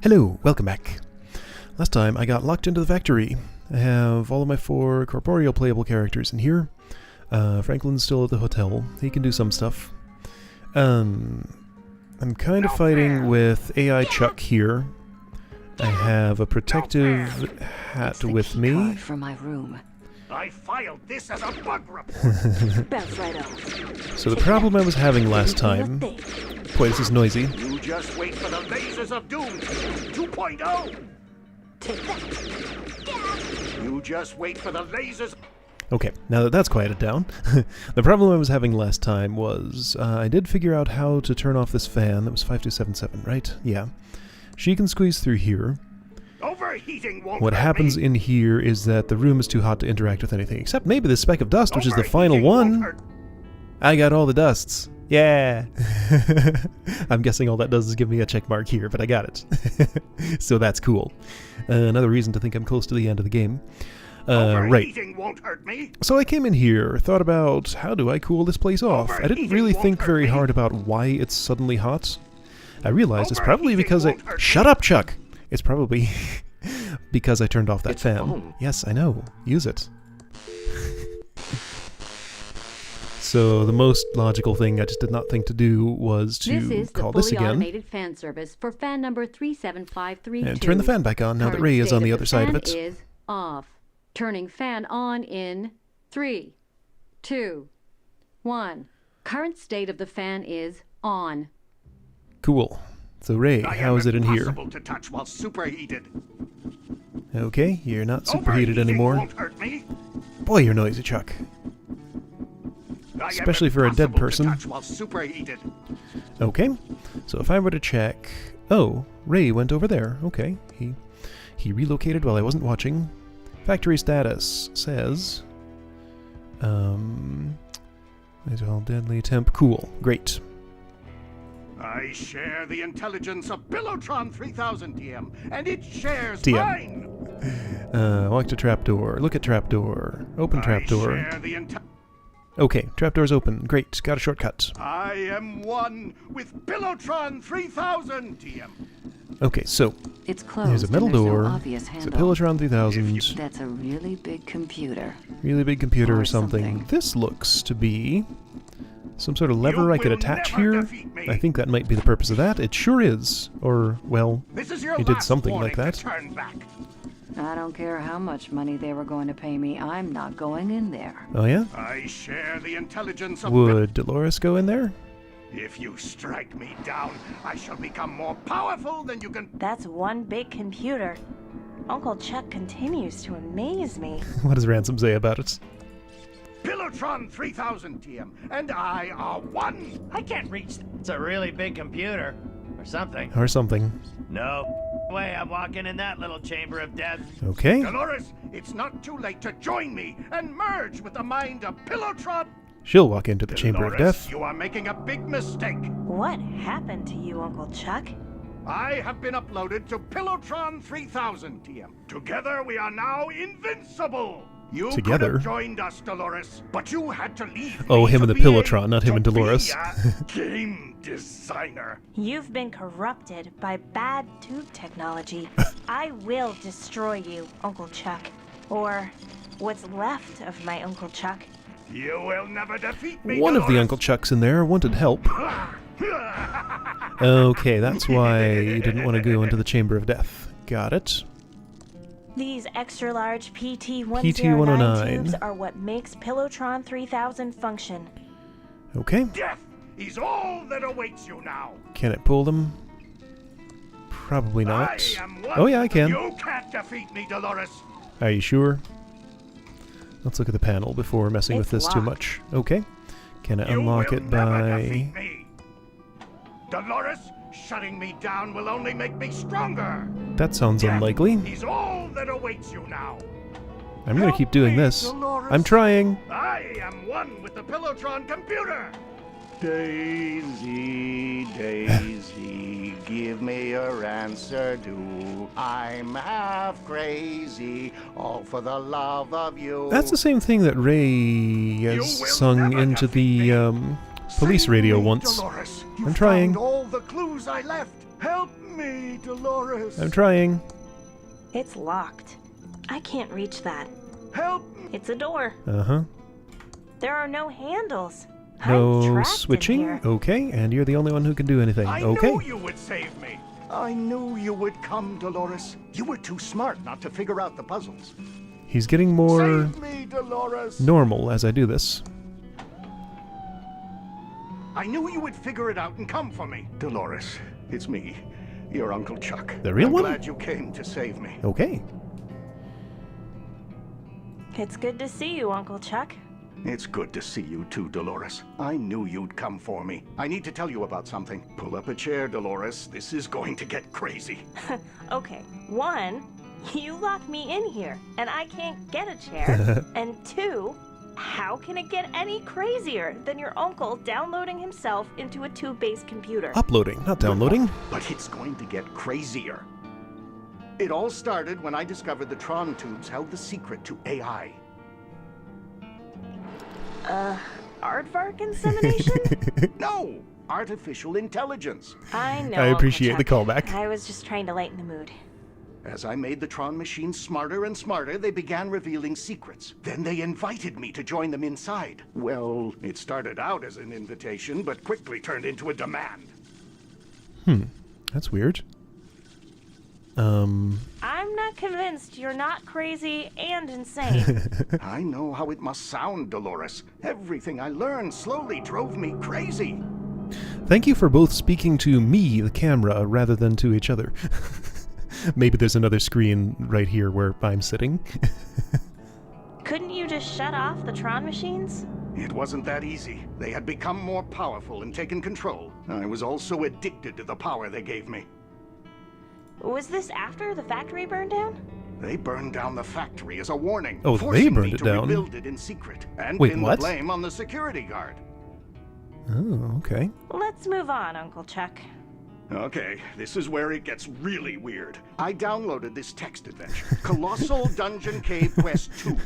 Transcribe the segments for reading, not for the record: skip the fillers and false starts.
Hello, welcome back. Last time I got locked into the factory. I have all of my 4 corporeal playable characters in here. Franklin's still at the hotel. He can do some stuff. I'm kind of fighting with AI Chuck here. I have a protective hat with me. For my room. I filed this as a bug report. Bounce right off. So the problem I was having last time... Boy, this is noisy. You just wait for the lasers of doom 2.0. Take that. You just wait for the lasers. Okay, now that that's quieted down, the problem I was having last time was I did figure out how to turn off this fan. That was 5277, right? Yeah. She can squeeze through here. Overheating won't What hurt happens me. in here is that the room is too hot to interact with anything, except maybe this speck of dust, which is the final Overheating won't one. hurt. I got all the dusts. Yeah! I'm guessing all that does is give me a check mark here, but I got it. So that's cool. Another reason to think I'm close to the end of the game. Right. Overheating won't hurt me. So I came in here, thought about how do I cool this place off. I didn't really think very hard about why it's suddenly hot. I realized it's probably because I... Shut up, Chuck! It's probably because I turned off that It's fan. on. Yes, I know. Use it. So the most logical thing I just did not think to do was This to is the call fully this again automated fan service for fan number 37532. and turn the fan back on now that Current Ray is state on the of other side of fan it. is off. Turning fan on in 3, 2, 1. Current state of the fan is on. Cool. So Ray, I how am is it in here? impossible to touch while superheated. Okay, you're not superheated Overheating anymore. won't hurt me. Boy, you're noisy, Chuck. I am Especially for a dead impossible to person. touch while superheated. Okay, so if I were to check... Oh, Ray went over there. Okay, he relocated while I wasn't watching. Factory status says... It's all deadly temp. Cool, great. I share the intelligence of Billotron 3000 TM, and it shares TM. mine. Walk to trapdoor. Look at trapdoor. Open trapdoor. I share the Okay, trapdoor's open. Great, got a shortcut. I am one with Billotron 3000 TM. Okay, so It's closed. there's a metal and there's door. No obvious It's a handle. Pillotron 3000. That's a really big computer. Really big computer or Or something. something. This looks to be some sort of lever You I could will attach never here. defeat me. I think that might be the purpose of that. It sure is. Or, well, This is your He did last something warning like that. to turn back. I don't care how much money they were going to pay me. I'm not going in there. oh yeah? I share the intelligence of Would Dolores go in there? If you strike me down, I shall become more powerful than you can. That's one big computer. Uncle Chuck continues to amaze me. What does Ransom say about it? Billotron 3000 TM, and I are one. I can't reach that. It's a really big computer. Or something. Or something. No way I'm walking in that little chamber of death. Okay. Dolores, it's not too late to join me and merge with the mind of Billotron. She'll walk into the Chamber of Dolores, Death. you are making a big mistake. What happened to you, Uncle Chuck? I have been uploaded to Billotron 3000 TM. Together we are now invincible. You could Together? have joined us, Dolores, but you had to leave. Oh, me him to and the be Pillotron, not him to and Dolores. be a game designer. You've been corrupted by bad tube technology. I will destroy you, Uncle Chuck. Or what's left of my Uncle Chuck. You will never defeat me, One of the Dolores. Uncle Chucks in there wanted help. Okay, that's why you didn't want to go into the Chamber of Death. Got it. These extra-large PT-109 PT-109. tubes are what makes Pillotron 3000 function. Okay. Death is all that awaits you now. Can it pull them? Probably not. I am one. Oh yeah, I can. You can't defeat me, Dolores. Are you sure? Let's look at the panel before messing with It's this too locked. much. Okay. Can I You unlock will it never by... defeat me. Dolores, shutting me down will only make me stronger. That sounds Death unlikely. is all that awaits you now. I'm gonna keep doing me, this. Dolores. I'm trying. I am one with the Pillotron computer. Daisy, Daisy, give me your answer, do. I'm half crazy, all for the love of you. That's the same thing that Ray You will has sung never into defeat the me. police Save radio me, once. Dolores. You I'm trying. found all the clues I left. Help me, Dolores. I'm trying. It's locked. I can't reach that. Help! It's a door. Uh-huh. There are no handles. I'm No trapped in switching? here. Okay, and you're the only one who can do anything. I Okay. knew you would save me. I knew you would come, Dolores. You were too smart not to figure out the puzzles. He's getting more Save me, Dolores. normal as I do this. I knew you would figure it out and come for me. Dolores, it's me, your Uncle Chuck. The real I'm one? glad you came to save me. Okay. It's good to see you, Uncle Chuck. It's good to see you too, Dolores. I knew you'd come for me. I need to tell you about something. Pull up a chair, Dolores. This is going to get crazy. Okay, 1, you locked me in here, and I can't get a chair. And 2, how can it get any crazier than your uncle downloading himself into a tube-based computer? Uploading, not downloading. But it's going to get crazier. It all started when I discovered the Tron tubes held the secret to AI. Aardvark insemination? No! Artificial intelligence. I know. I appreciate the Uncle Chuck. callback. I was just trying to lighten the mood. As I made the Tron machines smarter and smarter, they began revealing secrets. Then they invited me to join them inside. Well, it started out as an invitation, but quickly turned into a demand. That's weird. I'm not convinced you're not crazy and insane. I know how it must sound, Dolores. Everything I learned slowly drove me crazy. Thank you for both speaking to me, the camera, rather than to each other. Maybe there's another screen right here where I'm sitting. Couldn't you just shut off the Tron machines? It wasn't that easy. They had become more powerful and taken control. I was also addicted to the power they gave me. Was this after the factory burned down? They burned down the factory as a warning, Oh, they forcing burned me it to down? rebuild it in secret, and Wait, pin what? the blame on the security guard. Oh, okay. Let's move on, Uncle Chuck. Okay, this is where it gets really weird. I downloaded this text adventure, Colossal Dungeon Cave Quest 2.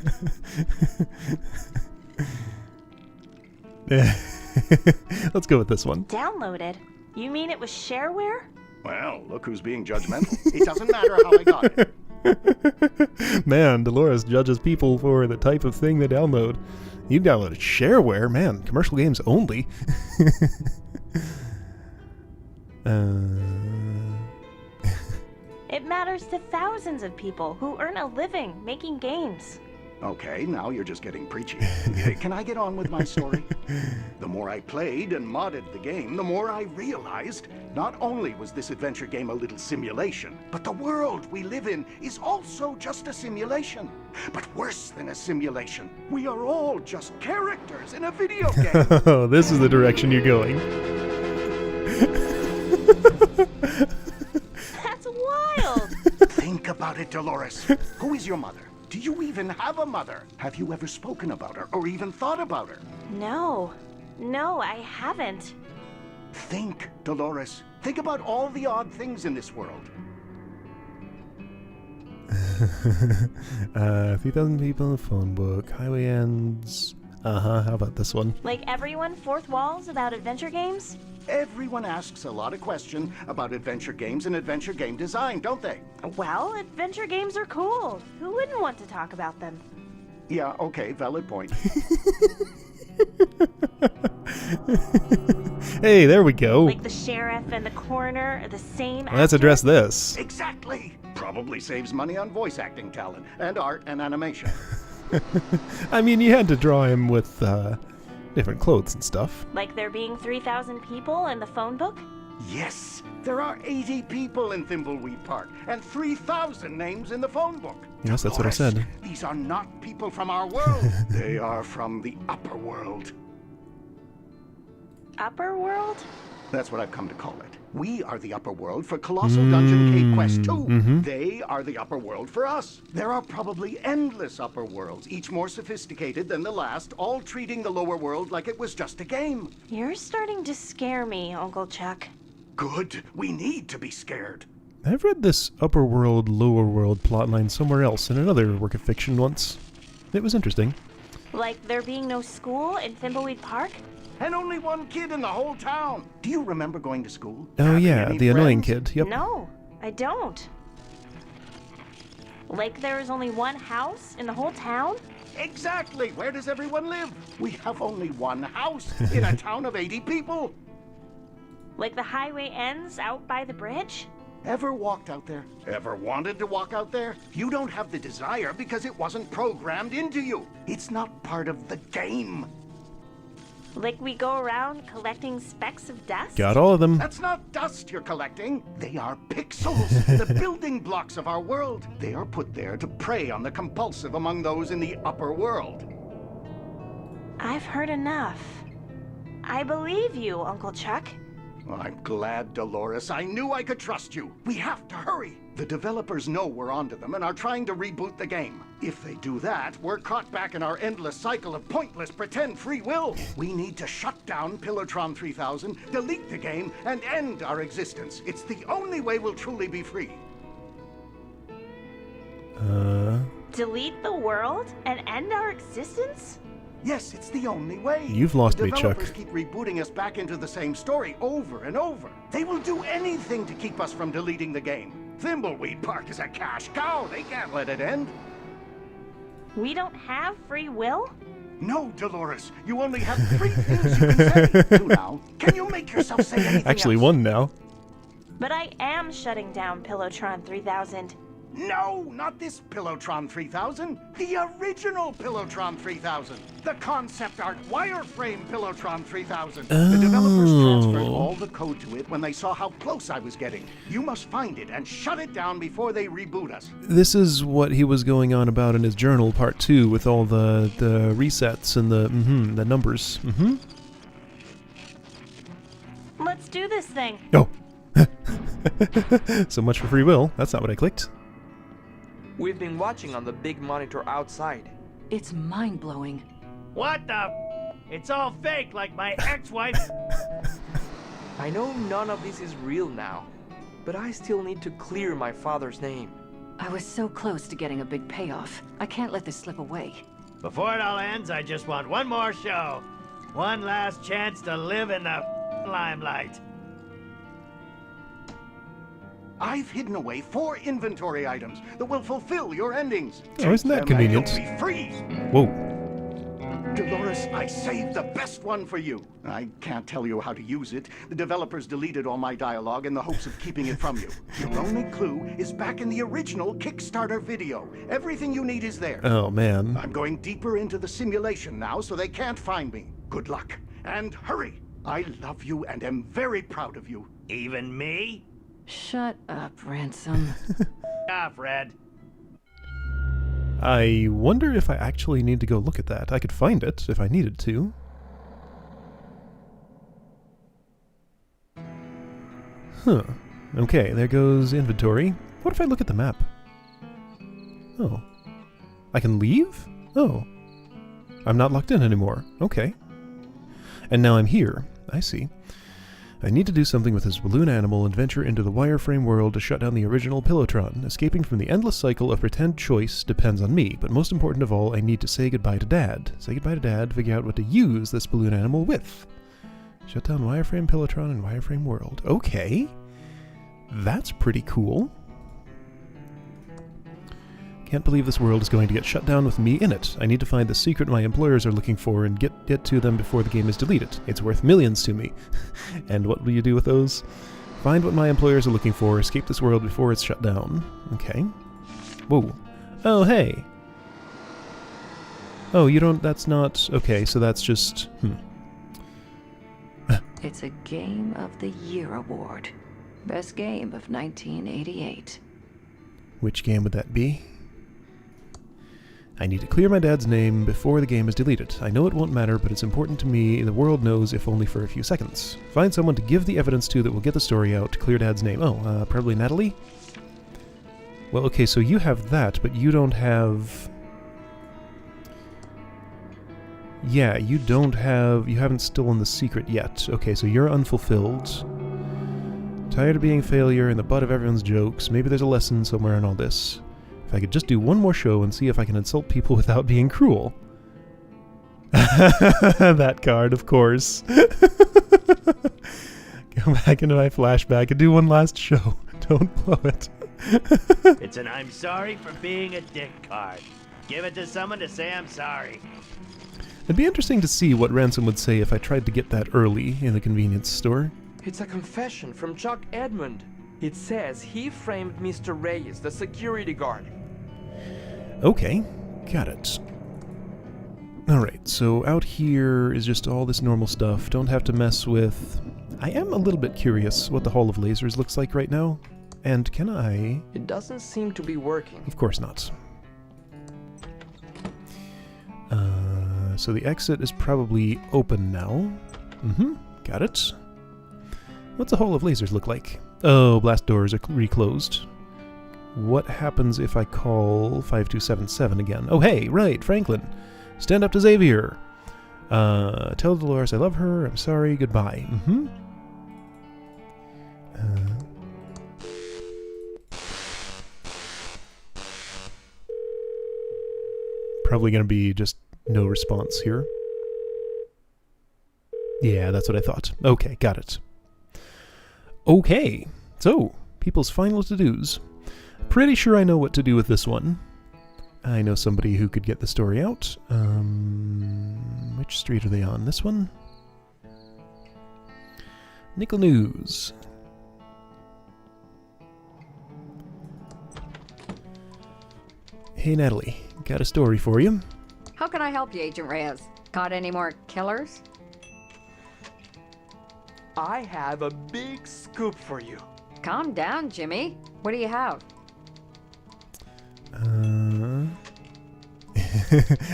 Let's go with this one. Downloaded? You mean it was shareware? Well, look who's being judgmental. It doesn't matter how I got it. Man, Dolores judges people for the type of thing they download. You downloaded shareware? Man, commercial games only. It matters to thousands of people who earn a living making games. Okay, now you're just getting preachy. Can I get on with my story? The more I played and modded the game, the more I realized not only was this adventure game a little simulation, but the world we live in is also just a simulation. But worse than a simulation, we are all just characters in a video game. Oh, this is the direction you're going. That's wild! Think about it, Dolores. Who is your mother? Do you even have a mother? Have you ever spoken about her or even thought about her? No, I haven't. Think, Dolores. Think about all the odd things in this world. 3,000 people in the phone book. Highway ends. How about this one? Like everyone fourth walls about adventure games? Everyone asks a lot of questions about adventure games and adventure game design, don't they? Well, adventure games are cool. Who wouldn't want to talk about them? Yeah, okay, valid point. Hey, there we go. Like the sheriff and the coroner are the same Let's actor? address this. Exactly! Probably saves money on voice acting talent and art and animation. I mean, you had to draw him with different clothes and stuff. Like there being 3,000 people in the phone book? Yes, there are 80 people in Thimbleweed Park and 3,000 names in the phone book. Yes, that's what I Dolores, said. These are not people from our world. They are from the upper world. Upper world? That's what I've come to call it. We are the upper world for Colossal Dungeon Cave Quest 2. They are the upper world for us. There are probably endless upper worlds, each more sophisticated than the last, all treating the lower world like it was just a game. You're starting to scare me, Uncle Chuck. Good. We need to be scared. I've read this upper world, lower world plotline somewhere else in another work of fiction once. It was interesting. Like there being no school in Thimbleweed Park? And only one kid in the whole town. Do you remember going to school? Oh Having yeah, any the annoying friends? kid. Yep. No, I don't. Like there is only one house in the whole town? Exactly. Where does everyone live? We have only one house in a town of 80 people. Like the highway ends out by the bridge? Ever walked out there? Ever wanted to walk out there? You don't have the desire because it wasn't programmed into you. It's not part of the game. Like we go around collecting specks of dust? Got all of them. That's not dust you're collecting. They are pixels, the building blocks of our world. They are put there to prey on the compulsive among those in the upper world. I've heard enough. I believe you, Uncle Chuck. Well, I'm glad, Dolores. I knew I could trust you. We have to hurry. The developers know we're onto them and are trying to reboot the game. If they do that, we're caught back in our endless cycle of pointless pretend free will. We need to shut down Pillotron 3000, delete the game, and end our existence. It's the only way we'll truly be free. Delete the world and end our existence? Yes, it's the only way. You've lost the me, Chuck. developers keep rebooting us back into the same story over and over. They will do anything to keep us from deleting the game. Thimbleweed Park is a cash cow. They can't let it end. We don't have free will? No, Dolores. You only have 3 things you can say. Do now. Can you make yourself say anything Actually, else? one now. But I am shutting down Pillotron 3000. No, not this Pillotron 3000. The original Pillotron 3000. The concept art wireframe Pillotron 3000. The developers transferred all the code to it when they saw how close I was getting. You must find it and shut it down before they reboot us. This is what he was going on about in his journal, part 2, with all the resets and the numbers. Let's do this thing. Oh. So much for free will. That's not what I clicked. We've been watching on the big monitor outside. It's mind-blowing. What the? It's all fake, like my ex-wife. I know none of this is real now, but I still need to clear my father's name. I was so close to getting a big payoff. I can't let this slip away. Before it all ends, I just want one more show. One last chance to live in the limelight. I've hidden away 4 inventory items that will fulfill your endings. Oh, isn't that Take them and convenient? you'll be free. Whoa. Dolores, I saved the best one for you. I can't tell you how to use it. The developers deleted all my dialogue in the hopes of keeping it from you. Your only clue is back in the original Kickstarter video. Everything you need is there. Oh, man. I'm going deeper into the simulation now, so they can't find me. Good luck. And hurry. I love you and am very proud of you. Even me? Shut up, Ransom. Off, Red. I wonder if I actually need to go look at that. I could find it if I needed to. Huh. Okay, there goes inventory. What if I look at the map? Oh. I can leave? Oh. I'm not locked in anymore. Okay. And now I'm here. I see. I need to do something with this balloon animal and venture into the wireframe world to shut down the original Pillotron. Escaping from the endless cycle of pretend choice depends on me, but most important of all, I need to say goodbye to Dad. Say goodbye to Dad, figure out what to use this balloon animal with. Shut down wireframe Pillotron and wireframe world. Okay. That's pretty cool. Can't believe this world is going to get shut down with me in it. I need to find the secret my employers are looking for and get to them before the game is deleted. It's worth millions to me. And what will you do with those? Find what my employers are looking for, escape this world before it's shut down. Okay. Whoa. Oh, hey. Oh, you don't... That's not... Okay, so that's just... It's a Game of the Year award. Best game of 1988. Which game would that be? I need to clear my dad's name before the game is deleted. I know it won't matter, but it's important to me the world knows, if only for a few seconds. Find someone to give the evidence to that will get the story out to clear dad's name. Oh, probably Natalie? Well, okay, so you have that, but you don't have... Yeah, you don't have... You haven't stolen the secret yet. Okay, so you're unfulfilled. Tired of being a failure and the butt of everyone's jokes. Maybe there's a lesson somewhere in all this. If I could just do one more show and see if I can insult people without being cruel. That card, of course. Go back into my flashback and do one last show. Don't blow it. It's an I'm sorry for being a dick card. Give it to someone to say I'm sorry. It'd be interesting to see what Ransom would say if I tried to get that early in the convenience store. It's a confession from Chuck Edmund. It says he framed Mr. Reyes, the security guard. Okay, got it. Alright, so out here is just all this normal stuff. Don't have to mess with... I am a little bit curious what the Hall of Lasers looks like right now. And can I... It doesn't seem to be working. Of course not. So the exit is probably open now. Got it. What's the Hall of Lasers look like? Oh, blast doors are reclosed. What happens if I call 5277 again? Oh, hey, right, Franklin. Stand up to Xavier. Tell Dolores I love her. I'm sorry. Goodbye. Probably going to be just no response here. Yeah, that's what I thought. Okay, got it. Okay, so, people's final to-dos. Pretty sure I know what to do with this one. I know somebody who could get the story out. Which street are they on? This one? Nickel News. Hey Natalie, got a story for you. How can I help you, Agent Reyes? Got any more killers? I have a big scoop for you. Calm down, Jimmy. What do you have?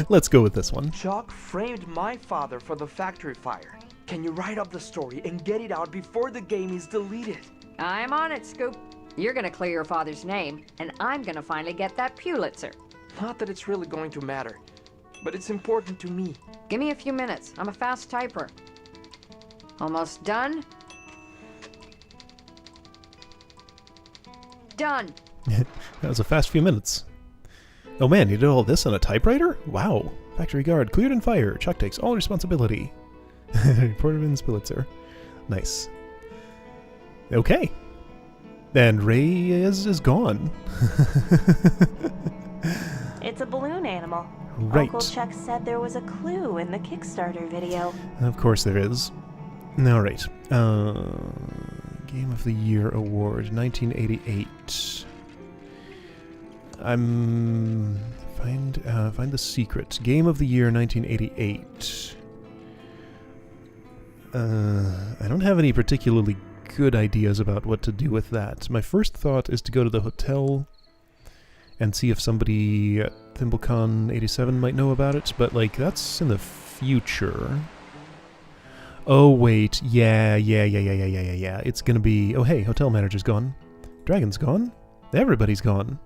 Let's go with this one. Chuck framed my father for the factory fire. Can you write up the story and get it out before the game is deleted? I'm on it, Scoop. You're gonna clear your father's name, and I'm gonna finally get that Pulitzer. Not that it's really going to matter, but it's important to me. Give me a few minutes. I'm a fast typer. Almost done? Done. That was a fast few minutes. Oh man, you did all this on a typewriter? Wow. Factory guard cleared and fire. Chuck takes all responsibility. Reported in Pulitzer. Nice. Okay. And Ray is gone. It's a balloon animal. Right. Uncle Chuck said there was a clue in the Kickstarter video. Of course there is. Alright. Game of the Year Award, 1988. Find the secret. Game of the Year, 1988. I don't have any particularly good ideas about what to do with that. My first thought is to go to the hotel and see if somebody at ThimbleCon 87 might know about it, but like that's in the future. Oh wait, yeah. It's gonna be. Oh hey, hotel manager's gone. Dragon's gone. Everybody's gone.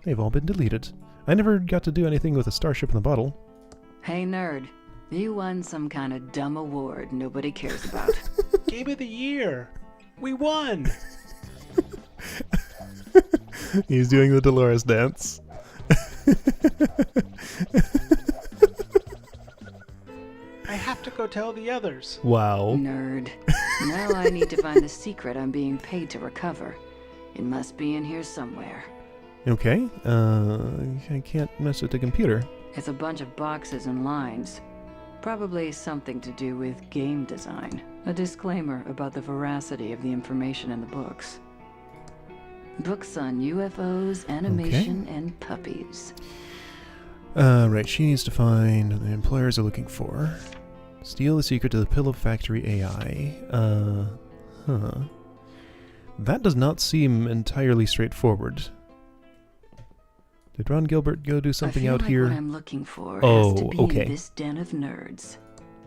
They've all been deleted. I never got to do anything with a starship in the bottle. Hey nerd, you won some kind of dumb award nobody cares about. Game of the Year! We won! He's doing the Dolores dance. I have to go tell the others. Wow. Nerd. Now I need to find the secret I'm being paid to recover. It must be in here somewhere. Okay. I can't mess with the computer. It's a bunch of boxes and lines. Probably something to do with game design. A disclaimer about the veracity of the information in the books. Books on UFOs, animation, and puppies. Right, she needs to find what the employers are looking for. Steal the secret to the Pillow Factory AI. That does not seem entirely straightforward. Did Ron Gilbert go do something out here? What I'm looking for Oh, has to be okay. in this den of nerds.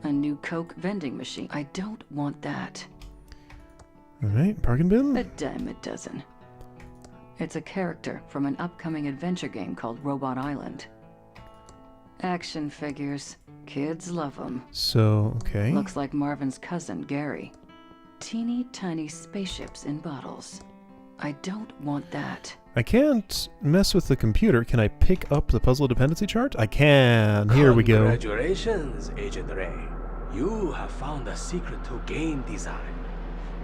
A new Coke vending machine. I don't want that. Alright, parking bin? A dime a dozen. It's a character from an upcoming adventure game called Robot Island. Action figures. Kids love them. So, okay. Looks like Marvin's cousin, Gary. Teeny tiny spaceships in bottles. I don't want that. I can't mess with the computer. Can I pick up the puzzle dependency chart? I can. Here we go. Congratulations, Agent Ray. You have found the secret to game design.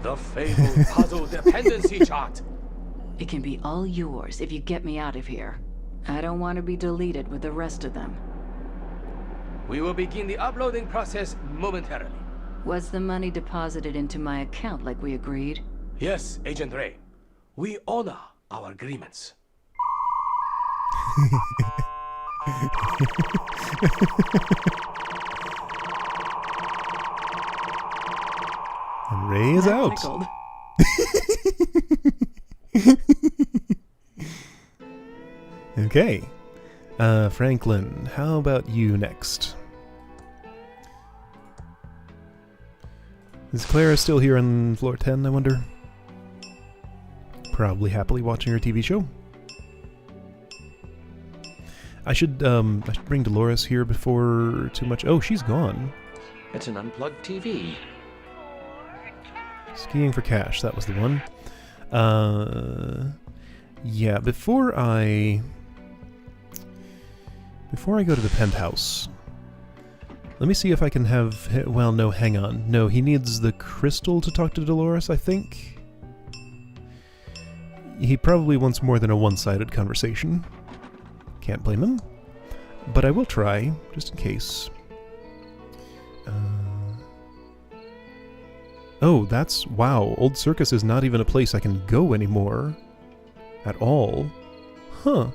The fabled puzzle dependency chart. It can be all yours if you get me out of here. I don't want to be deleted with the rest of them. We will begin the uploading process momentarily. Was the money deposited into my account like we agreed? Yes, Agent Ray. We honor our agreements. And Ray is That out. tickled. Okay. Franklin, how about you next? Is Clara still here on floor 10, I wonder? Probably happily watching her TV show. I should bring Dolores here before too much. Oh, she's gone. It's an unplugged TV. Skiing for cash, that was the one. Yeah, before I go to the penthouse, let me see if I can have... Well, no, hang on. No, he needs the crystal to talk to Dolores, I think. He probably wants more than a one-sided conversation. Can't blame him. But I will try, just in case. Oh, that's... Wow, Old Circus is not even a place I can go anymore. At all. Huh.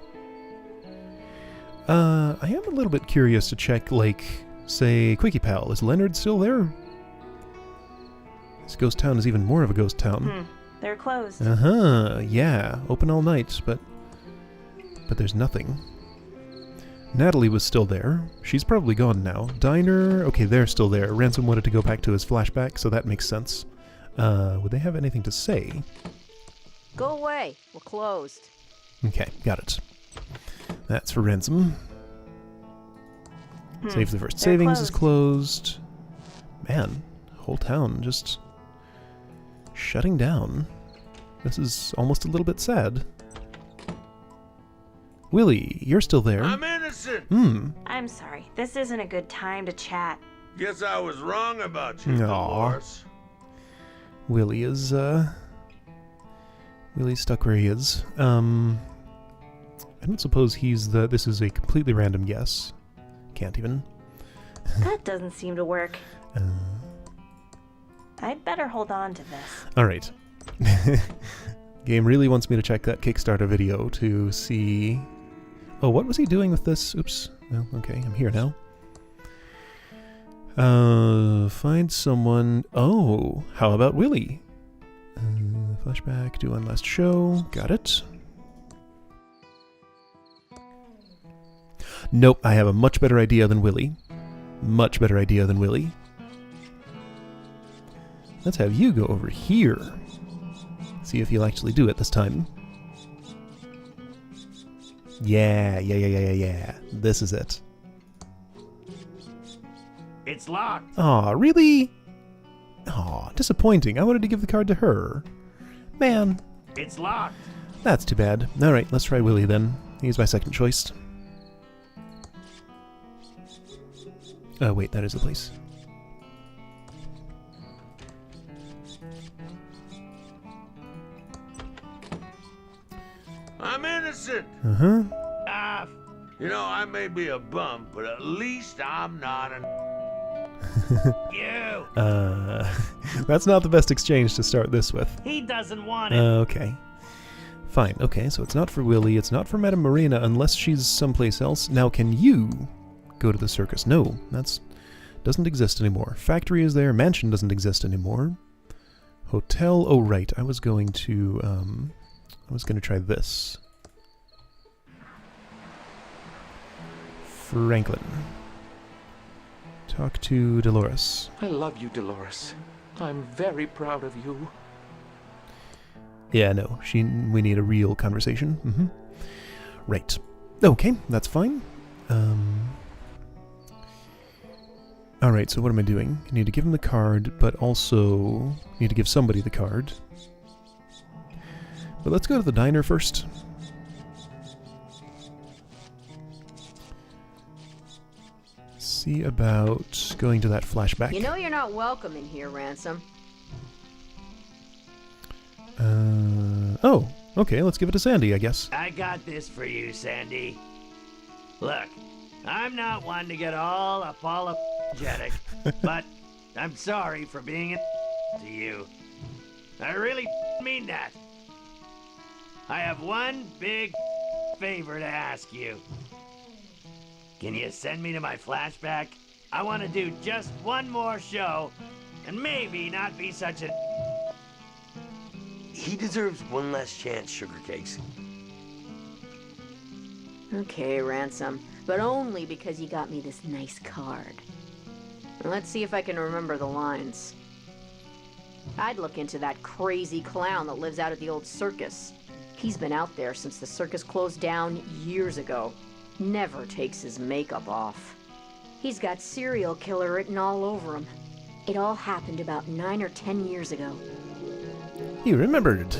I am a little bit curious to check, like, say, Quickie Pal. Is Leonard still there? This ghost town is even more of a ghost town. They're closed. Uh-huh, yeah. Open all night, but there's nothing. Natalie was still there. She's probably gone now. Diener, okay, they're still there. Ransom wanted to go back to his flashback, so that makes sense. Would they have anything to say? Go away. We're closed. Okay, got it. That's for Ransom. Save the first They're savings is closed. Man, whole town just shutting down. This is almost a little bit sad. Willie, you're still there. I'm innocent. I'm sorry. This isn't a good time to chat. Guess I was wrong about you, Aw. Dolores. Willie is, Willie's stuck where he is. I don't suppose this is a completely random guess. Can't even. That doesn't seem to work. I'd better hold on to this. Alright. Game really wants me to check that Kickstarter video to see... Oh, what was he doing with this? Oops. Well, okay, I'm here now. Find someone... Oh, how about Willie? Flashback, do one last show. Got it. Nope, I have a much better idea than Willie. Much better idea than Willie. Let's have you go over here. See if you'll actually do it this time. Yeah. This is it. It's locked. Aw, really? Aw, disappointing. I wanted to give the card to her. Man. It's locked. That's too bad. Alright, let's try Willie then. He's my second choice. Oh, wait, that is the place. I'm innocent. Uh-huh. Ah, You know, I may be a bum, but at least I'm not an... you. That's not the best exchange to start this with. He doesn't want it. Okay. Fine, okay, so it's not for Willie, it's not for Madame Marina unless she's someplace else. Now, can you go to the circus? No, doesn't exist anymore. Factory is there, mansion doesn't exist anymore. Hotel, oh right, I was going to try this. Franklin. Talk to Dolores. I love you, Dolores. I'm very proud of you. Yeah, no, we need a real conversation. Right. Okay, that's fine. Alright, so what am I doing? I need to give him the card, but also need to give somebody the card. But let's go to the diner first. See about going to that flashback. You know you're not welcome in here, Ransom. Oh, okay, let's give it to Sandy, I guess. I got this for you, Sandy. Look, I'm not one to get all apologetic, but I'm sorry for being to you. I really mean that. I have one big favor to ask you. Can you send me to my flashback? I want to do just one more show, and maybe not be such a... He deserves one last chance, Sugar Cakes. Okay, Ransom, but only because you got me this nice card. Let's see if I can remember the lines. I'd look into that crazy clown that lives out at the old circus. He's been out there since the circus closed down years ago. Never takes his makeup off. He's got serial killer written all over him. It all happened about 9 or 10 years ago. You remembered.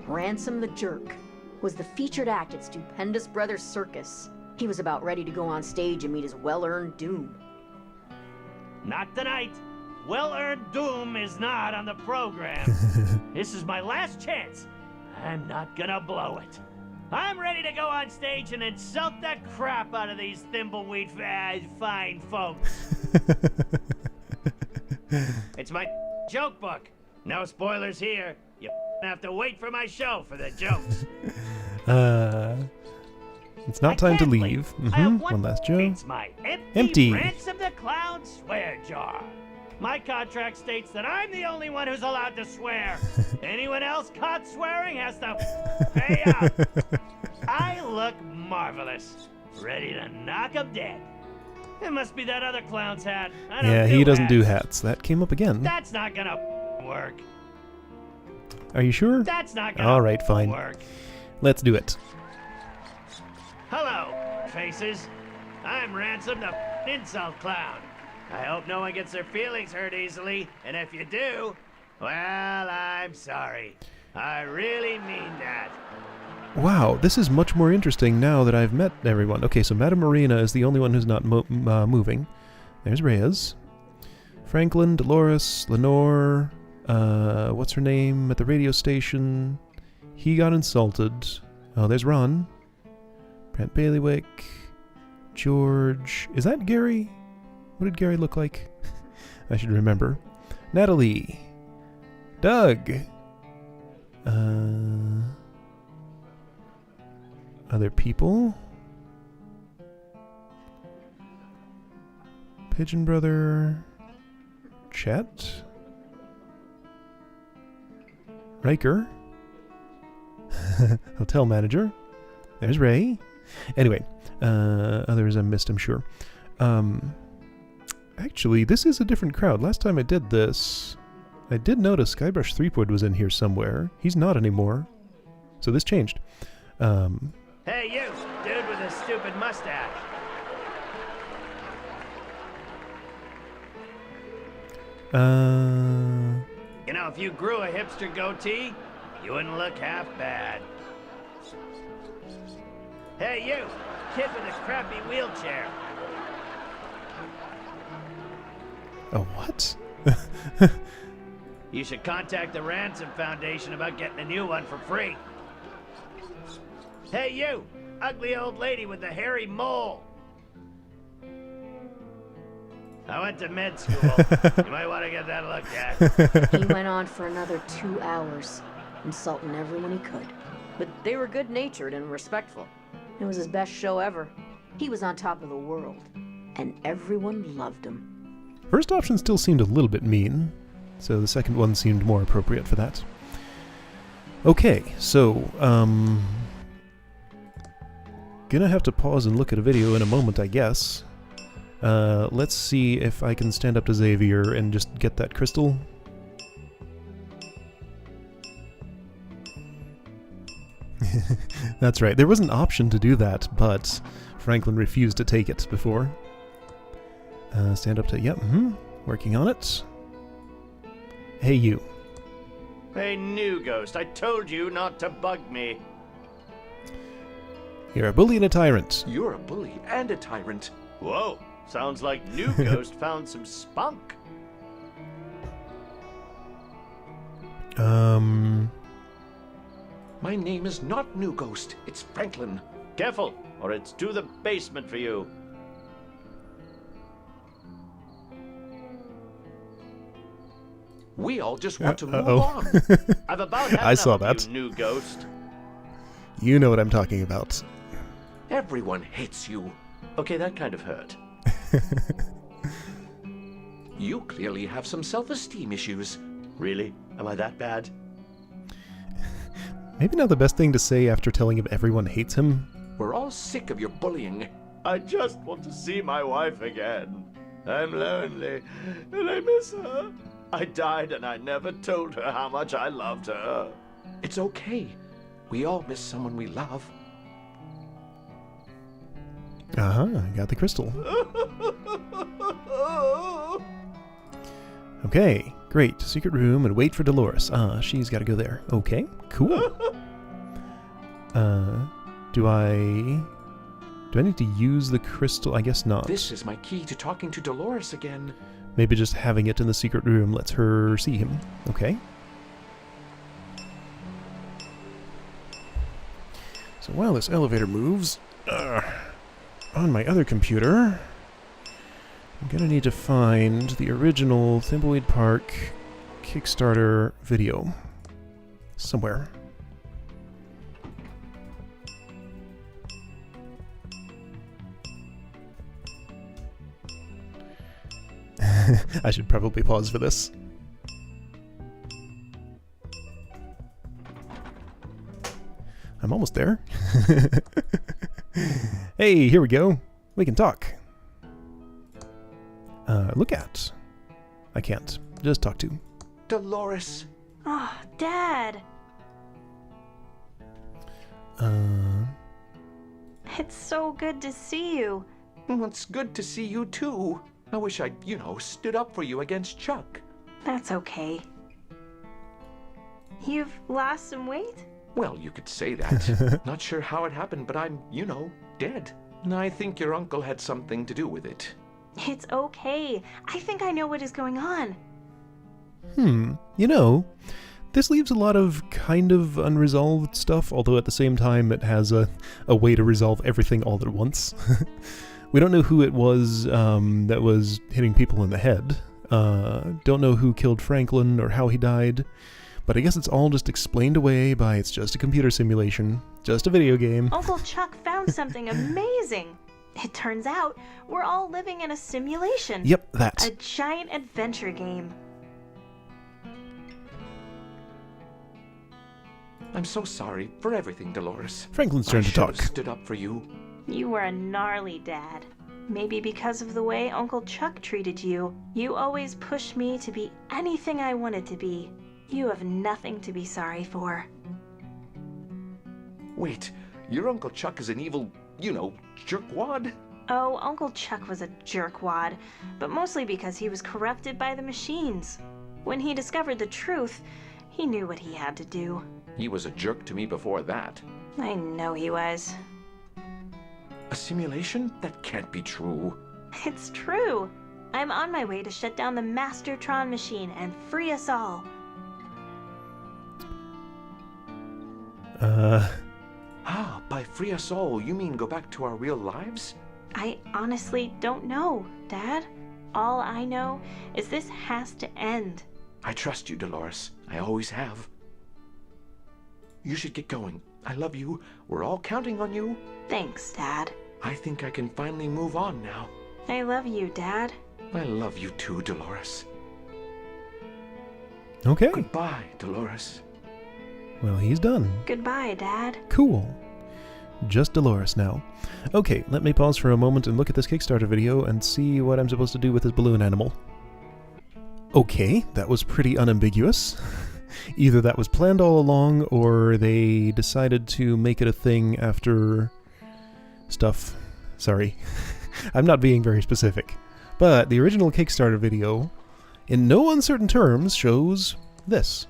Ransom the Jerk was the featured act at Stupendous Brothers Circus. He was about ready to go on stage and meet his well-earned doom. Not tonight. Well-earned doom is not on the program. This is my last chance. I'm not gonna blow it. I'm ready to go on stage and insult the crap out of these Thimbleweed fine folks. It's my joke book. No spoilers here. You have to wait for my show for the jokes. It's not time to leave. I have One last joke. It's my empty Ransom the Clown swear jar. My contract states that I'm the only one who's allowed to swear. Anyone else caught swearing has to pay up. I look marvelous. Ready to knock 'em dead. It must be that other clown's hat. I don't Yeah, do he doesn't do hats. hats. That came up again. That's not gonna work. Are you sure? That's not gonna All right, fine. work. Let's do it. Hello, faces. I'm Ransom the insult clown. I hope no one gets their feelings hurt easily, and if you do, well, I'm sorry. I really mean that. Wow, this is much more interesting now that I've met everyone. Okay, so Madame Marina is the only one who's not moving. There's Reyes. Franklin, Dolores, Lenore, what's her name at the radio station? He got insulted. Oh, there's Ron. Brent Bailiwick. George. Is that Gary? What did Gary look like? I should remember. Natalie. Doug. Other people. Pigeon Brother. Chet. Riker. Hotel manager. There's Ray. Anyway, others I missed, I'm sure. Actually, this is a different crowd. Last time I did this, I did notice Skybrush Threepwood was in here somewhere. He's not anymore. So this changed. Hey, you, dude with a stupid mustache. You know, if you grew a hipster goatee, you wouldn't look half bad. Hey, you, kid with a crappy wheelchair. A what? You should contact the Ransom Foundation about getting a new one for free. Hey, you, ugly old lady with the hairy mole. I went to med school. You might want to get that looked at. He went on for another 2 hours, insulting everyone he could. But they were good-natured and respectful. It was his best show ever. He was on top of the world, and everyone loved him. First option still seemed a little bit mean, so the second one seemed more appropriate for that. Okay, so, gonna have to pause and look at a video in a moment, I guess. Let's see if I can stand up to Xavier and just get that crystal. That's right, there was an option to do that, but Franklin refused to take it before. Stand up to, yep, working on it. Hey, you. Hey, new ghost, I told you not to bug me. You're a bully and a tyrant. You're a bully and a tyrant. Whoa, sounds like new ghost found some spunk. My name is not New Ghost, it's Franklin. Careful, or it's to the basement for you. We all just want to move Uh-oh. on. I've about had I saw enough of that. you, new ghost. You know what I'm talking about. Everyone hates you. Okay, that kind of hurt. You clearly have some self-esteem issues. Really? Am I that bad? Maybe not the best thing to say after telling him everyone hates him. We're all sick of your bullying. I just want to see my wife again. I'm lonely, and I miss her. I died and I never told her how much I loved her. It's okay. We all miss someone we love. Uh-huh, got the crystal. Okay, great. Secret room and wait for Dolores. She's got to go there. Okay, cool. Do I need to use the crystal? I guess not. This is my key to talking to Dolores again. Maybe just having it in the secret room lets her see him. Okay. So while this elevator moves, on my other computer, I'm gonna need to find the original Thimbleweed Park Kickstarter video somewhere. I should probably pause for this. I'm almost there. Hey, here we go. We can talk. Look at. I can't. Just talk to. Dolores. Oh, Dad. It's so good to see you. Well, it's good to see you too. I wish I'd, stood up for you against Chuck. That's okay. You've lost some weight? Well, you could say that. Not sure how it happened, but I'm, dead. And I think your uncle had something to do with it. It's okay. I think I know what is going on. This leaves a lot of kind of unresolved stuff, although at the same time it has a way to resolve everything all at once. We don't know who it was that was hitting people in the head. Don't know who killed Franklin or how he died. But I guess it's all just explained away by it's just a computer simulation, just a video game. Uncle Chuck found something amazing. It turns out we're all living in a simulation. Yep, that. A giant adventure game. I'm so sorry for everything, Dolores. Franklin's turn to talk. I should have stood up for you. You were a gnarly dad. Maybe because of the way Uncle Chuck treated you. You always pushed me to be anything I wanted to be. You have nothing to be sorry for. Wait, your Uncle Chuck is an evil, jerkwad? Oh, Uncle Chuck was a jerkwad, but mostly because he was corrupted by the machines. When he discovered the truth, he knew what he had to do. He was a jerk to me before that. I know he was. A simulation? That can't be true. It's true. I'm on my way to shut down the Mastertron machine and free us all. By free us all, you mean go back to our real lives? I honestly don't know, Dad. All I know is this has to end. I trust you, Dolores. I always have. You should get going. I love you. We're all counting on you. Thanks, Dad. I think I can finally move on now. I love you, Dad. I love you too, Dolores. Okay. Goodbye, Dolores. Well, he's done. Goodbye, Dad. Cool. Just Dolores now. Okay, let me pause for a moment and look at this Kickstarter video and see what I'm supposed to do with this balloon animal. Okay, that was pretty unambiguous. Either that was planned all along, or they decided to make it a thing after stuff. Sorry. I'm not being very specific. But the original Kickstarter video, in no uncertain terms, shows this.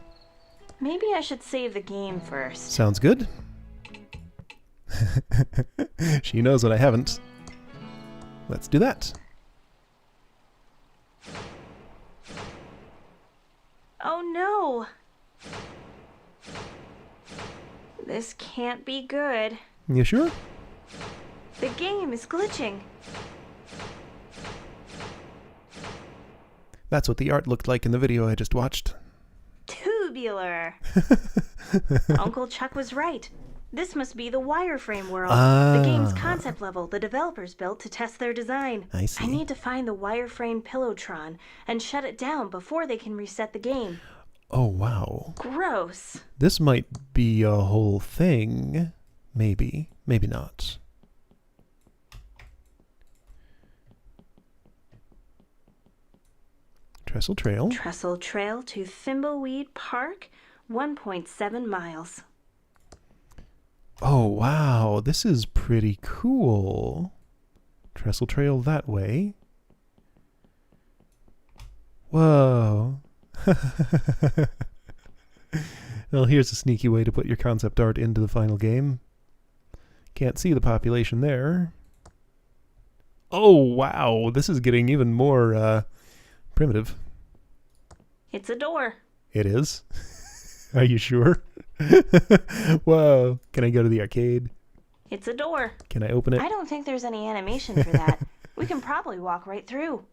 Maybe I should save the game first. Sounds good. She knows what I haven't. Let's do that. Oh no! This can't be good. You sure? The game is glitching. That's what the art looked like in the video I just watched. Tubular. Uncle Chuck was right. This must be the wireframe world. The game's concept level the developers built to test their design. I see. I need to find the wireframe Pillowtron and shut it down before they can reset the game. Oh, wow. Gross. This might be a whole thing. Maybe. Maybe not. Trestle Trail. Trestle Trail to Thimbleweed Park, 1.7 miles. Oh, wow. This is pretty cool. Trestle Trail that way. Whoa. Well, here's a sneaky way to put your concept art into the final game. Can't see the population there. Oh, wow. This is getting even more primitive. It's a door. It is? Are you sure? Whoa. Can I go to the arcade? It's a door. Can I open it? I don't think there's any animation for that. We can probably walk right through.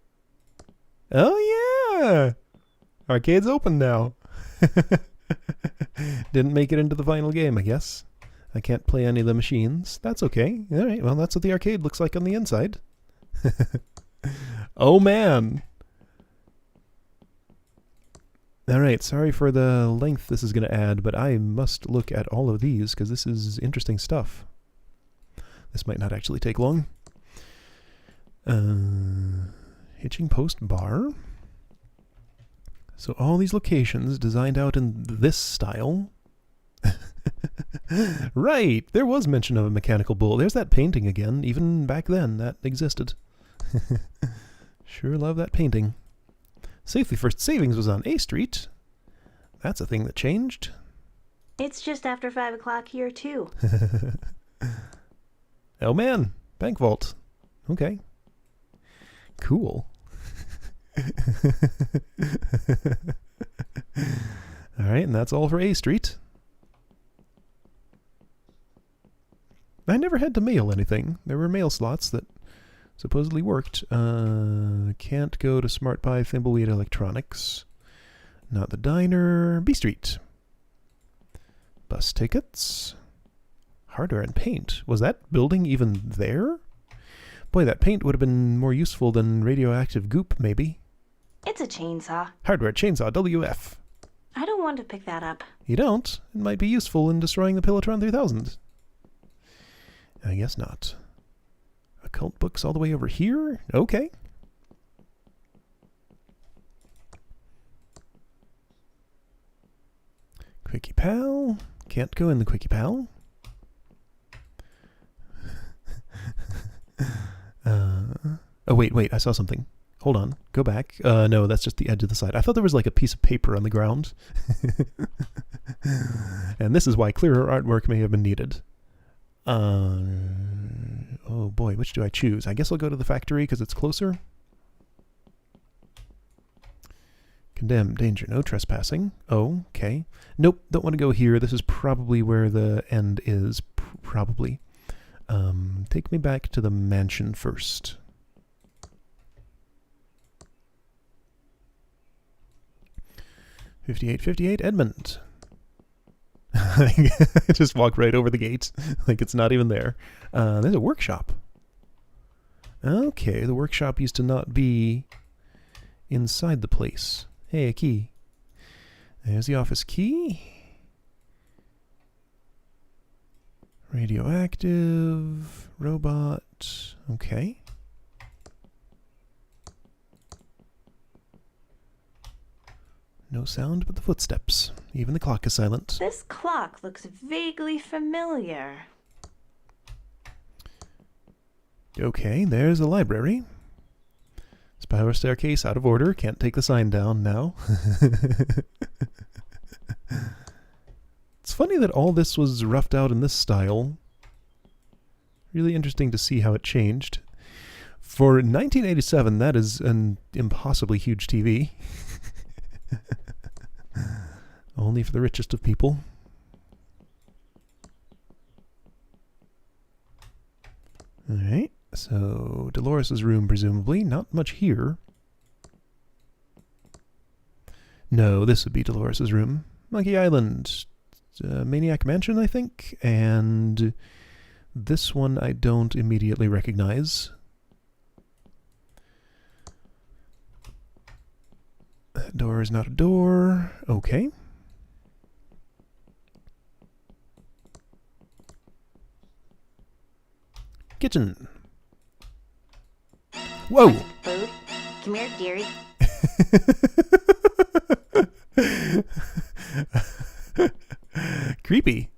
Oh, yeah. Arcade's open now. Didn't make it into the final game, I guess. I can't play any of the machines. That's okay. All right, well, that's what the arcade looks like on the inside. Oh, man. All right, sorry for the length this is going to add, but I must look at all of these because this is interesting stuff. This might not actually take long. Hitching post bar. So all these locations designed out in this style. Right, there was mention of a mechanical bull. There's that painting again. Even back then, that existed. Sure love that painting. Safely First Savings was on A Street. That's a thing that changed. It's just after 5 o'clock here, too. Oh man, bank vault. Okay. Cool. Alright, and that's all for A Street. I never had to mail anything. There were mail slots that supposedly worked. Can't go to Smart Buy Thimbleweed Electronics. Not the Diener. B Street. Bus tickets. Hardware and paint. Was that building even there? Boy, that paint would have been more useful than radioactive goop, maybe. It's a chainsaw. Hardware chainsaw WF. I don't want to pick that up. You don't? It might be useful in destroying the Pillowtron 3000. I guess not. Occult books all the way over here? Okay. Quickie Pal. Can't go in the Quickie Pal. Oh, wait, I saw something. Hold on, go back. No, that's just the edge of the side. I thought there was like a piece of paper on the ground. And this is why clearer artwork may have been needed. Oh boy, which do I choose? I guess I'll go to the factory because it's closer. Condemned, danger, no trespassing. Oh, okay. Nope, don't want to go here. This is probably where the end is. Probably. Take me back to the mansion first. "5858 Edmund." Just walk right over the gate like it's not even there. There's a workshop. Okay, the workshop used to not be inside the place. Hey, a key. There's the office key. Radioactive. Robot. Okay. No sound but the footsteps. Even the clock is silent. This clock looks vaguely familiar. Okay, there's the library. Spiral staircase out of order. Can't take the sign down now. It's funny that all this was roughed out in this style. Really interesting to see how it changed. For 1987, that is an impossibly huge TV. Only for the richest of people. Alright, so Dolores' room, presumably. Not much here. No, this would be Dolores' room. Monkey Island. Maniac Mansion, I think. And this one I don't immediately recognize. That door is not a door. Okay. Kitchen. Whoa! Food? Come here, dearie. Creepy.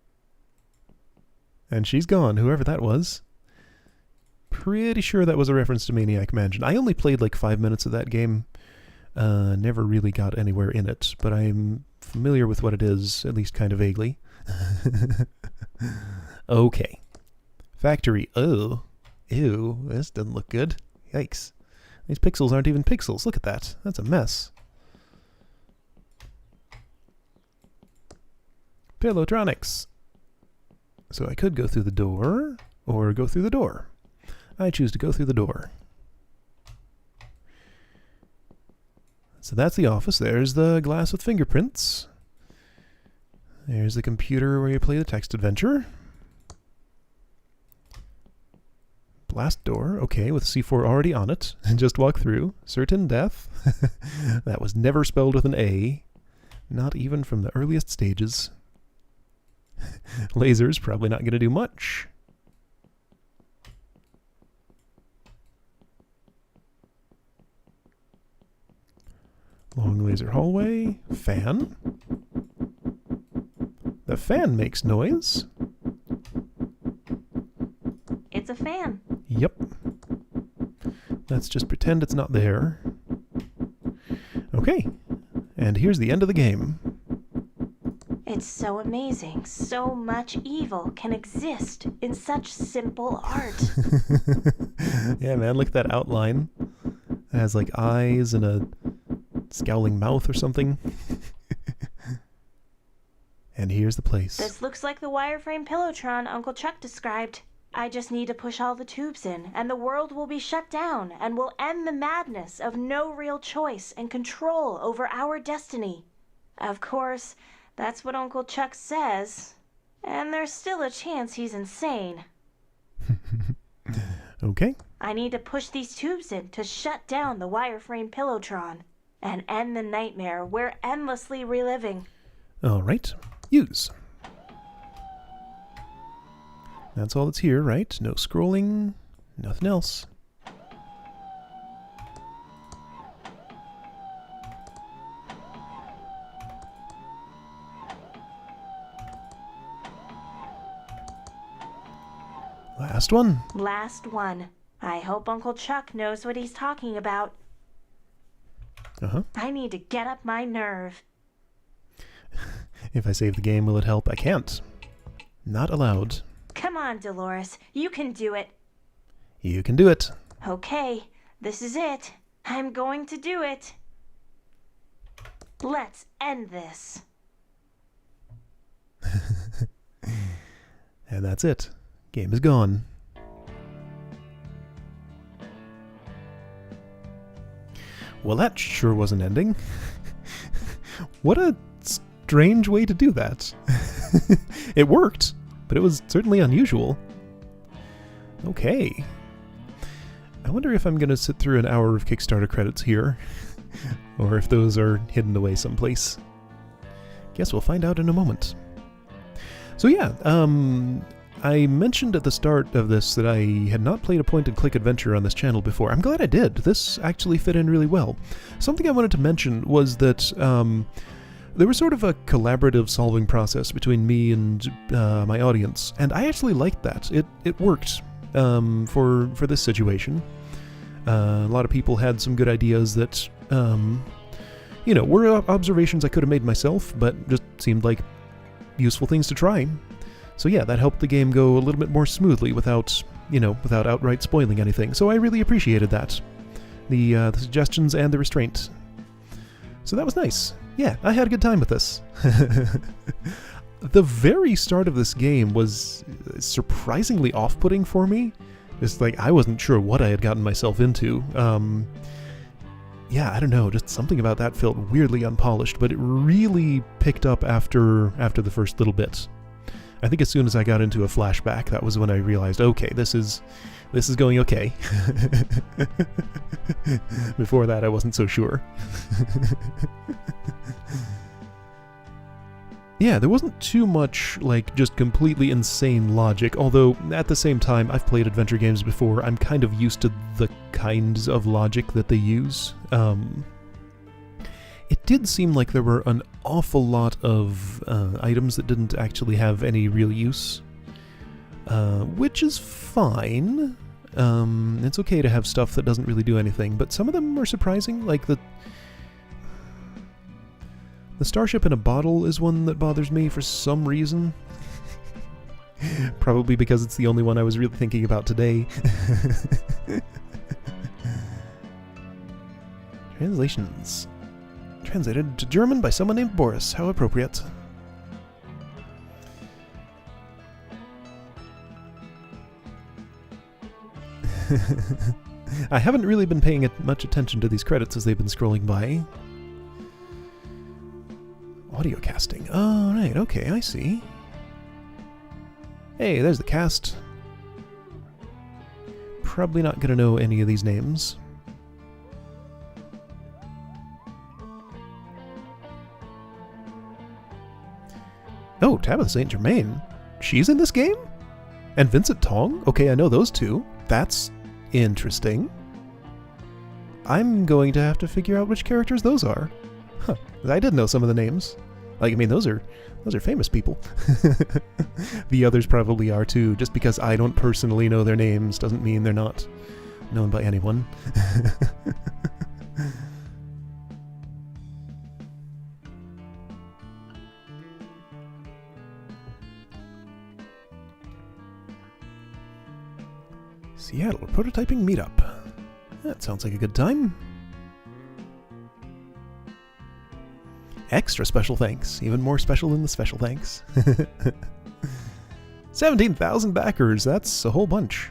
And she's gone, whoever that was. Pretty sure that was a reference to Maniac Mansion. I only played like 5 minutes of that game. Never really got anywhere in it, but I'm familiar with what it is, at least kind of vaguely. Okay. Factory. Oh. Ew, this doesn't look good. Yikes. These pixels aren't even pixels. Look at that. That's a mess. Pillowtronics. So I could go through the door, or go through the door. I choose to go through the door. So that's the office. There's the glass with fingerprints. There's the computer where you play the text adventure. Blast door, okay, with C4 already on it. And just walk through. Certain death. That was never spelled with an A. Not even from the earliest stages. Lasers, probably not going to do much. Long laser hallway. Fan. The fan makes noise. It's a fan. Yep. Let's just pretend it's not there. Okay. And here's the end of the game. It's so amazing. So much evil can exist in such simple art. Yeah, man, look at that outline. It has like eyes and a scowling mouth or something. And here's the place. This looks like the wireframe Pillowtron Uncle Chuck described. I just need to push all the tubes in, and the world will be shut down, and we'll end the madness of no real choice and control over our destiny. Of course, that's what Uncle Chuck says, and there's still a chance he's insane. Okay. I need to push these tubes in to shut down the wireframe Pillowtron and end the nightmare we're endlessly reliving. All right. Use. That's all that's here, right? No scrolling, nothing else. Last one. Last one. I hope Uncle Chuck knows what he's talking about. Uh-huh. I need to get up my nerve. If I save the game, will it help? I can't. Not allowed. Come on, Dolores. You can do it. You can do it. Okay, this is it. I'm going to do it. Let's end this. And that's it. Game is gone. Well, that sure was an ending. What a strange way to do that. It worked, but it was certainly unusual. Okay. I wonder if I'm going to sit through an hour of Kickstarter credits here, or if those are hidden away someplace. Guess we'll find out in a moment. So yeah, I mentioned at the start of this that I had not played a point-and-click adventure on this channel before. I'm glad I did. This actually fit in really well. Something I wanted to mention was that there was sort of a collaborative solving process between me and my audience, and I actually liked that. It worked for this situation. A lot of people had some good ideas that, were observations I could have made myself, but just seemed like useful things to try. So yeah, that helped the game go a little bit more smoothly without outright spoiling anything. So I really appreciated that. The suggestions and the restraint. So that was nice. Yeah, I had a good time with this. The very start of this game was surprisingly off-putting for me. Just like, I wasn't sure what I had gotten myself into. Yeah, I don't know, just something about that felt weirdly unpolished, but it really picked up after the first little bit. I think as soon as I got into a flashback, that was when I realized, okay, this is going okay. Before that, I wasn't so sure. Yeah, there wasn't too much, like, just completely insane logic, although, at the same time, I've played adventure games before, I'm kind of used to the kinds of logic that they use. It did seem like there were an awful lot of items that didn't actually have any real use, which is fine. It's okay to have stuff that doesn't really do anything, but some of them are surprising, like the starship in a bottle is one that bothers me for some reason. Probably because it's the only one I was really thinking about today. Translations. Translated to German by someone named Boris. How appropriate. I haven't really been paying much attention to these credits as they've been scrolling by. Audio casting. Oh, right, okay, I see. Hey, there's the cast. Probably not gonna know any of these names. Oh, Tabitha St. Germain. She's in this game? And Vincent Tong? Okay, I know those two. That's interesting. I'm going to have to figure out which characters those are. Huh. I did know some of the names. Like, I mean, those are famous people. The others probably are too. Just because I don't personally know their names doesn't mean they're not known by anyone. Seattle prototyping meetup. That sounds like a good time. Extra special thanks. Even more special than the special thanks. 17,000 backers. That's a whole bunch.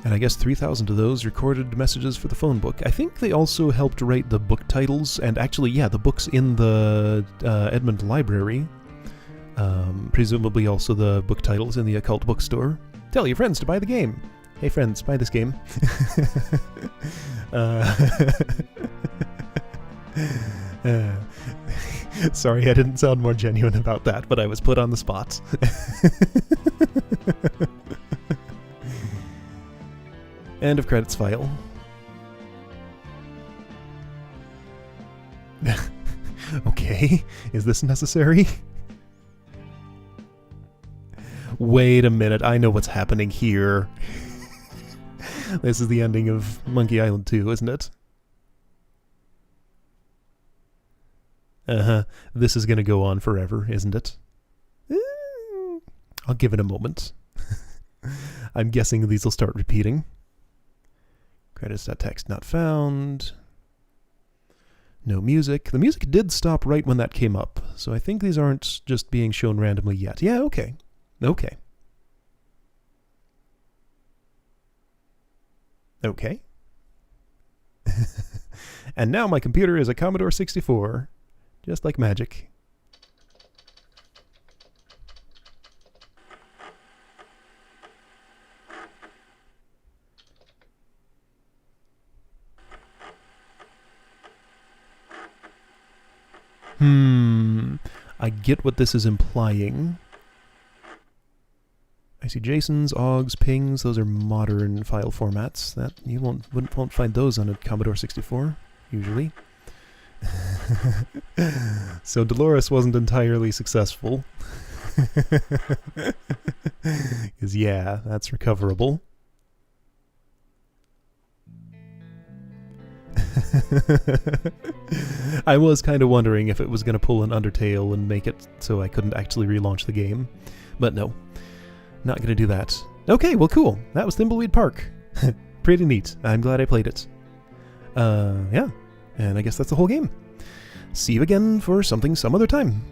And I guess 3,000 of those recorded messages for the phone book. I think they also helped write the book titles, and actually, yeah, the books in the Edmond Library. Presumably also the book titles in the occult bookstore. Tell your friends to buy the game. Hey friends, buy this game. Sorry, I didn't sound more genuine about that, but I was put on the spot. End of credits file. Okay, is this necessary? Wait a minute, I know what's happening here. This is the ending of Monkey Island 2, isn't it? Uh-huh. This is gonna go on forever, isn't it? I'll give it a moment. I'm guessing these will start repeating. Credits.txt not found. No music. The music did stop right when that came up, so I think these aren't just being shown randomly yet. Yeah, okay. Okay. Okay. And now my computer is a Commodore 64. Just like magic. I get what this is implying. I see JSONs, OGs, pings. Those are modern file formats. That you won't find those on a Commodore 64 usually. So Dolores wasn't entirely successful. Because yeah, that's recoverable. I was kind of wondering if it was going to pull an Undertale and make it so I couldn't actually relaunch the game. But no, not going to do that. Okay, well cool. That was Thimbleweed Park. Pretty neat. I'm glad I played it. Yeah, and I guess that's the whole game. See you again for something some other time.